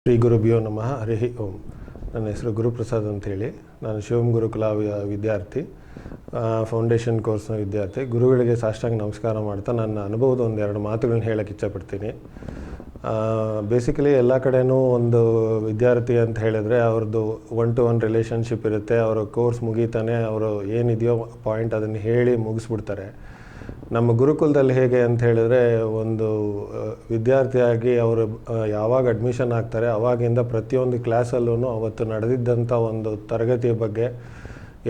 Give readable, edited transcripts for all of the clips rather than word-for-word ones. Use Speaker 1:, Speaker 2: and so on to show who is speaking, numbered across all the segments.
Speaker 1: ಶ್ರೀ ಗುರುಭ್ಯೋ ನಮಃ ಹರಿ ಓಂ. ನನ್ನ ಹೆಸರು ಗುರುಪ್ರಸಾದ್ ಅಂತೇಳಿ. ನಾನು ಶಿವಂ ಗುರುಕುಲ ವಿದ್ಯಾರ್ಥಿ, ಫೌಂಡೇಶನ್ ಕೋರ್ಸ್ನ ವಿದ್ಯಾರ್ಥಿ. ಗುರುಗಳಿಗೆ ಸಾಷ್ಟಾಂಗ ನಮಸ್ಕಾರ ಮಾಡ್ತಾ ನನ್ನ ಅನುಭವದ ಒಂದೆರಡು ಮಾತುಗಳನ್ನ ಹೇಳೋಕ್ಕೆ ಇಷ್ಟಪಡ್ತೀನಿ. ಬೇಸಿಕಲಿ ಎಲ್ಲ ಕಡೆಯೂ ಒಂದು ವಿದ್ಯಾರ್ಥಿ ಅಂತ ಹೇಳಿದರೆ ಅವ್ರದ್ದು 1-to-1 ರಿಲೇಷನ್ಶಿಪ್ ಇರುತ್ತೆ. ಅವರು ಕೋರ್ಸ್ ಮುಗೀತಾನೆ ಅವರು ಏನಿದೆಯೋ ಪಾಯಿಂಟ್ ಅದನ್ನು ಹೇಳಿ ಮುಗಿಸ್ಬಿಡ್ತಾರೆ. ನಮ್ಮ ಗುರುಕುಲದಲ್ಲಿ ಹೇಗೆ ಅಂತ ಹೇಳಿದ್ರೆ, ಒಂದು ವಿದ್ಯಾರ್ಥಿಯಾಗಿ ಅವರು ಯಾವಾಗ ಅಡ್ಮಿಷನ್ ಆಗ್ತಾರೆ ಅವಾಗಿಂದ ಪ್ರತಿಯೊಂದು ಕ್ಲಾಸಲ್ಲೂ ಅವತ್ತು ನಡೆದಿದ್ದಂಥ ಒಂದು ತರಗತಿಯ ಬಗ್ಗೆ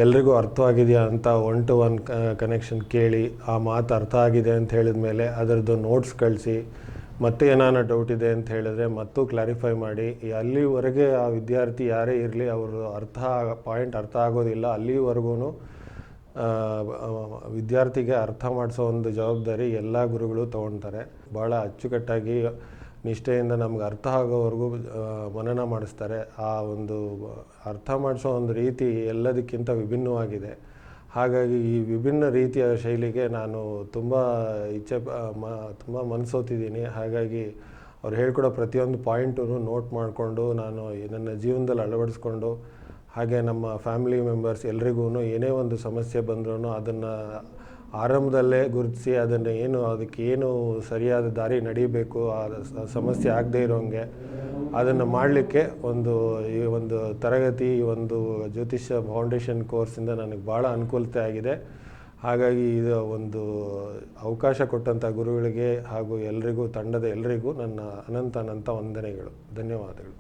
Speaker 1: ಎಲ್ರಿಗೂ ಅರ್ಥವಾಗಿದೆಯಾ ಅಂತ 1-to-1 ಕನೆಕ್ಷನ್ ಕೇಳಿ, ಆ ಮಾತು ಅರ್ಥ ಆಗಿದೆ ಅಂತ ಹೇಳಿದ ಮೇಲೆ ಅದರದ್ದು ನೋಟ್ಸ್ ಕಳಿಸಿ, ಮತ್ತೆ ಏನಾನ ಡೌಟ್ ಇದೆ ಅಂತ ಹೇಳಿದ್ರೆ ಮತ್ತೂ ಕ್ಲಾರಿಫೈ ಮಾಡಿ, ಅಲ್ಲಿವರೆಗೆ ಆ ವಿದ್ಯಾರ್ಥಿ ಯಾರೇ ಇರಲಿ ಅವರು ಪಾಯಿಂಟ್ ಅರ್ಥ ಆಗೋದಿಲ್ಲ ಅಲ್ಲಿವರೆಗೂ ವಿದ್ಯಾರ್ಥಿಗೆ ಅರ್ಥ ಮಾಡಿಸೋ ಒಂದು ಜವಾಬ್ದಾರಿ ಎಲ್ಲ ಗುರುಗಳು ತೊಗೊಳ್ತಾರೆ. ಭಾಳ ಅಚ್ಚುಕಟ್ಟಾಗಿ ನಿಷ್ಠೆಯಿಂದ ನಮ್ಗೆ ಅರ್ಥ ಆಗೋವರೆಗೂ ಮನನ ಮಾಡಿಸ್ತಾರೆ. ಆ ಒಂದು ಅರ್ಥ ಮಾಡಿಸೋ ಒಂದು ರೀತಿ ಎಲ್ಲದಕ್ಕಿಂತ ವಿಭಿನ್ನವಾಗಿದೆ. ಹಾಗಾಗಿ ಈ ವಿಭಿನ್ನ ರೀತಿಯ ಶೈಲಿಗೆ ನಾನು ತುಂಬ ಮನಸೋತಿದ್ದೀನಿ. ಹಾಗಾಗಿ ಅವ್ರು ಹೇಳ್ಕೊಡೋ ಪ್ರತಿಯೊಂದು ಪಾಯಿಂಟೂ ನೋಟ್ ಮಾಡಿಕೊಂಡು ನಾನು ನನ್ನ ಜೀವನದಲ್ಲಿ ಅಳವಡಿಸ್ಕೊಂಡು, ಹಾಗೆ ನಮ್ಮ ಫ್ಯಾಮಿಲಿ ಮೆಂಬರ್ಸ್ ಎಲ್ರಿಗೂ ಏನೇ ಒಂದು ಸಮಸ್ಯೆ ಬಂದ್ರೂ ಅದನ್ನು ಆರಂಭದಲ್ಲೇ ಗುರುತಿಸಿ ಅದಕ್ಕೇನು ಸರಿಯಾದ ದಾರಿ ನಡೀಬೇಕು, ಆ ಸಮಸ್ಯೆ ಆಗದೇ ಇರೋಂಗೆ ಅದನ್ನು ಮಾಡಲಿಕ್ಕೆ ಈ ಒಂದು ತರಗತಿ, ಈ ಒಂದು ಜ್ಯೋತಿಷ್ಯ ಫೌಂಡೇಶನ್ ಕೋರ್ಸಿಂದ ನನಗೆ ಭಾಳ ಅನುಕೂಲತೆ ಆಗಿದೆ. ಹಾಗಾಗಿ ಇದು ಒಂದು ಅವಕಾಶ ಕೊಟ್ಟಂಥ ಗುರುಗಳಿಗೆ ಹಾಗೂ ಎಲ್ರಿಗೂ, ತಂಡದ ಎಲ್ರಿಗೂ ನನ್ನ ಅನಂತ ವಂದನೆಗಳು, ಧನ್ಯವಾದಗಳು.